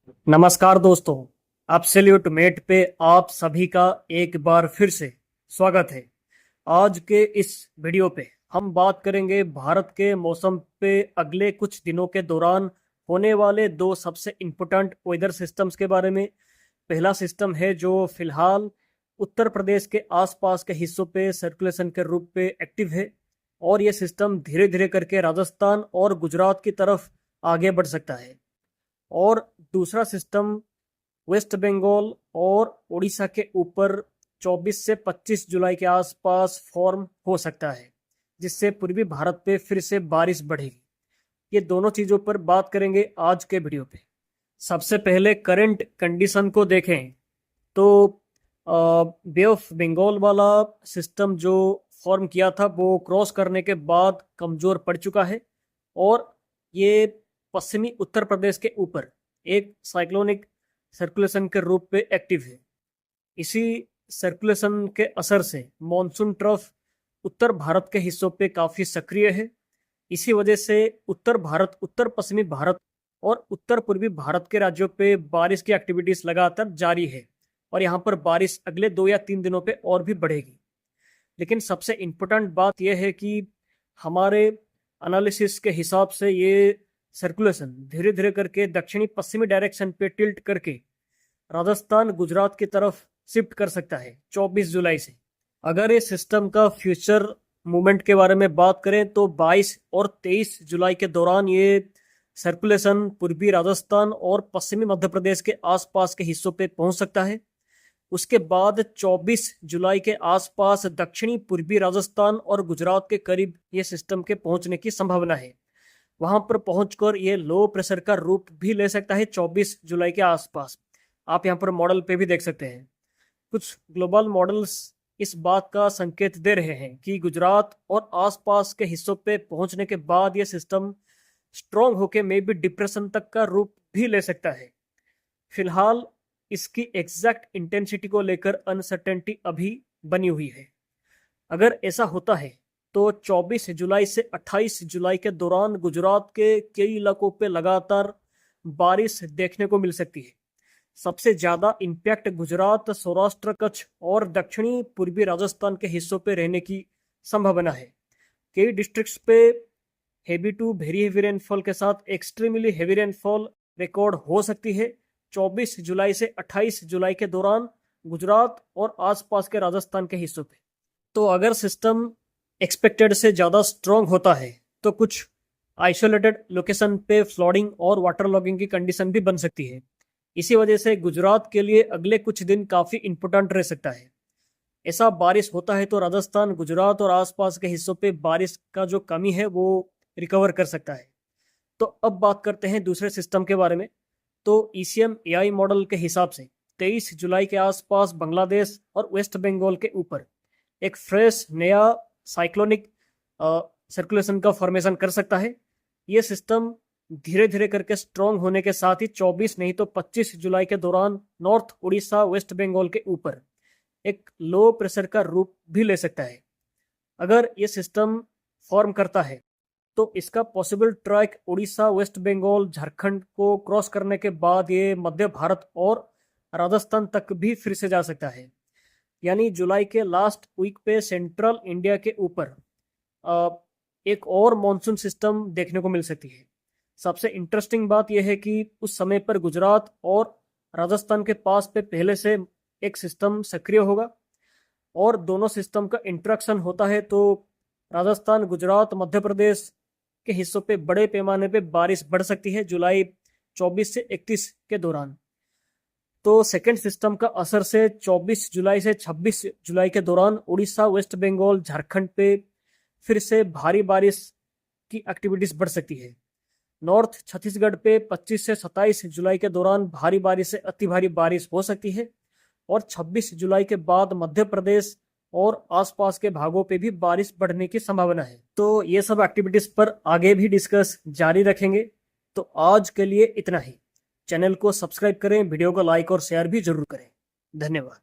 नमस्कार दोस्तों, absolute met पे आप सभी का एक बार फिर से स्वागत है। आज के इस वीडियो पे हम बात करेंगे भारत के मौसम पे अगले कुछ दिनों के दौरान होने वाले दो सबसे इम्पोर्टेंट वेदर सिस्टम्स के बारे में। पहला सिस्टम है जो फिलहाल उत्तर प्रदेश के आसपास के हिस्सों पे सर्कुलेशन के रूप पे एक्टिव है और ये सिस्टम धीरे धीरे करके राजस्थान और गुजरात की तरफ आगे बढ़ सकता है। और दूसरा सिस्टम वेस्ट बंगाल और उड़ीसा के ऊपर 24 से 25 जुलाई के आसपास फॉर्म हो सकता है, जिससे पूर्वी भारत पे फिर से बारिश बढ़ेगी। ये दोनों चीज़ों पर बात करेंगे आज के वीडियो पे। सबसे पहले करंट कंडीशन को देखें तो बे ऑफ बंगाल वाला सिस्टम जो फॉर्म किया था वो क्रॉस करने के बाद कमज़ोर पड़ चुका है और ये पश्चिमी उत्तर प्रदेश के ऊपर एक साइक्लोनिक सर्कुलेशन के रूप में एक्टिव है। इसी सर्कुलेशन के असर से मॉनसून ट्रफ उत्तर भारत के हिस्सों पे काफ़ी सक्रिय है। इसी वजह से उत्तर भारत, उत्तर पश्चिमी भारत और उत्तर पूर्वी भारत के राज्यों पे बारिश की एक्टिविटीज लगातार जारी है और यहाँ पर बारिश अगले 2 या 3 दिनों पे और भी बढ़ेगी। लेकिन सबसे इम्पोर्टेंट बात यह है कि हमारे एनालिसिस के हिसाब से ये सर्कुलेशन धीरे धीरे करके दक्षिणी पश्चिमी डायरेक्शन पे टिल्ट करके राजस्थान गुजरात की तरफ शिफ्ट कर सकता है 24 जुलाई से। अगर ये सिस्टम का फ्यूचर मूवमेंट के बारे में बात करें तो 22 और 23 जुलाई के दौरान ये सर्कुलेशन पूर्वी राजस्थान और पश्चिमी मध्य प्रदेश के आसपास के हिस्सों पे पहुंच सकता है। उसके बाद 24 जुलाई के आसपास दक्षिणी पूर्वी राजस्थान और गुजरात के करीब ये सिस्टम के पहुंचने की संभावना है। वहां पर पहुंचकर ये लो प्रेशर का रूप भी ले सकता है 24 जुलाई के आसपास। आप यहाँ पर मॉडल पे भी देख सकते हैं। कुछ ग्लोबल मॉडल्स इस बात का संकेत दे रहे हैं कि गुजरात और आसपास के हिस्सों पे पहुंचने के बाद ये सिस्टम स्ट्रॉन्ग होकर मे बी डिप्रेशन तक का रूप भी ले सकता है। फिलहाल इसकी एग्जैक्ट इंटेंसिटी को लेकर अनसर्टेनिटी अभी बनी हुई है। अगर ऐसा होता है तो 24 जुलाई से 28 जुलाई के दौरान गुजरात के कई इलाकों पे लगातार बारिश देखने को मिल सकती है। सबसे ज़्यादा इम्पैक्ट गुजरात, सौराष्ट्र, कच्छ और दक्षिणी पूर्वी राजस्थान के हिस्सों पे रहने की संभावना है। कई डिस्ट्रिक्ट्स पे heavy to very heavy rainfall के साथ एक्सट्रीमली हेवी रेनफॉल रिकॉर्ड हो सकती है 24 जुलाई से 28 जुलाई के दौरान गुजरात और आसपास के राजस्थान के हिस्सों पे। तो अगर सिस्टम एक्सपेक्टेड से ज़्यादा स्ट्रॉन्ग होता है तो कुछ आइसोलेटेड लोकेशन पे फ्लडिंग और वाटर लॉगिंग की कंडीशन भी बन सकती है। इसी वजह से गुजरात के लिए अगले कुछ दिन काफ़ी इम्पोर्टेंट रह सकता है। ऐसा बारिश होता है तो राजस्थान, गुजरात और आसपास के हिस्सों पे बारिश का जो कमी है वो रिकवर कर सकता है। तो अब बात करते हैं दूसरे सिस्टम के बारे में। तो ECM AI मॉडल के हिसाब से 23 जुलाई के आसपास बांग्लादेश और वेस्ट बंगाल के ऊपर एक फ्रेश नया साइक्लोनिक सर्कुलेशन का फॉर्मेशन कर सकता है। ये सिस्टम धीरे धीरे करके स्ट्रॉन्ग होने के साथ ही 24 नहीं तो 25 जुलाई के दौरान नॉर्थ उड़ीसा, वेस्ट बंगाल के ऊपर एक लो प्रेशर का रूप भी ले सकता है। अगर ये सिस्टम फॉर्म करता है तो इसका possible track Orissa, West Bengal, Jharkhand को क्रॉस करने के बाद ये मध्य भारत और राजस्थान तक भी फिर से जा सकता है। यानी जुलाई के लास्ट वीक पे सेंट्रल इंडिया के ऊपर एक और मॉनसून सिस्टम देखने को मिल सकती है। सबसे इंटरेस्टिंग बात यह है कि उस समय पर गुजरात और राजस्थान के पास पे पहले से एक सिस्टम सक्रिय होगा और दोनों सिस्टम का इंटरेक्शन होता है तो राजस्थान, गुजरात, मध्य प्रदेश के हिस्सों पे बड़े पैमाने पे बारिश बढ़ सकती है जुलाई 24 से 31 के दौरान। तो सेकेंड सिस्टम का असर से 24 जुलाई से 26 जुलाई के दौरान उड़ीसा, वेस्ट बंगाल, झारखंड पे फिर से भारी बारिश की एक्टिविटीज बढ़ सकती है। नॉर्थ छत्तीसगढ़ पे 25 से 27 जुलाई के दौरान भारी बारिश से अति भारी बारिश हो सकती है और 26 जुलाई के बाद मध्य प्रदेश और आसपास के भागों पे भी बारिश बढ़ने की संभावना है। तो ये सब एक्टिविटीज पर आगे भी डिस्कस जारी रखेंगे। तो आज के लिए इतना ही। चैनल को सब्सक्राइब करें, वीडियो को लाइक और शेयर भी जरूर करें। धन्यवाद।